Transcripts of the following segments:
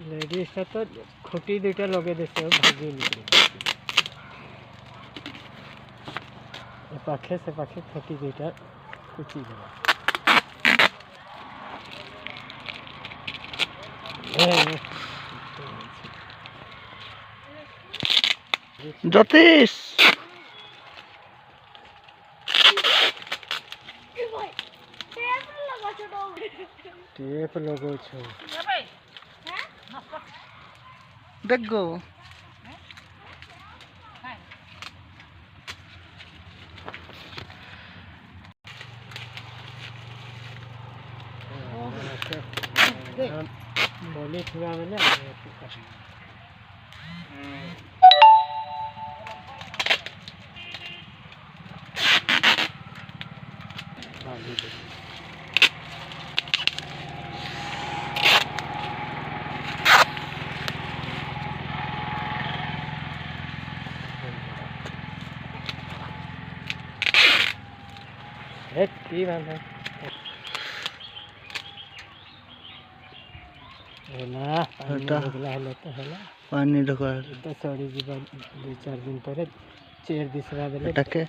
लेडीजटा तो खुटी दुटा लगे देते भागी पाखे से पाखे खुटी दुटा कुची ज्योतिष टेप लगो छो देखो बोली थोड़ा मैंने की बात है ना पानी ढका तो सड़ी जीवा 2-4 दिन पर चेर दिसरा देले टके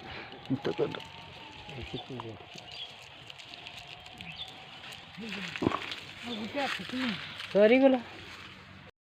सॉरी बोला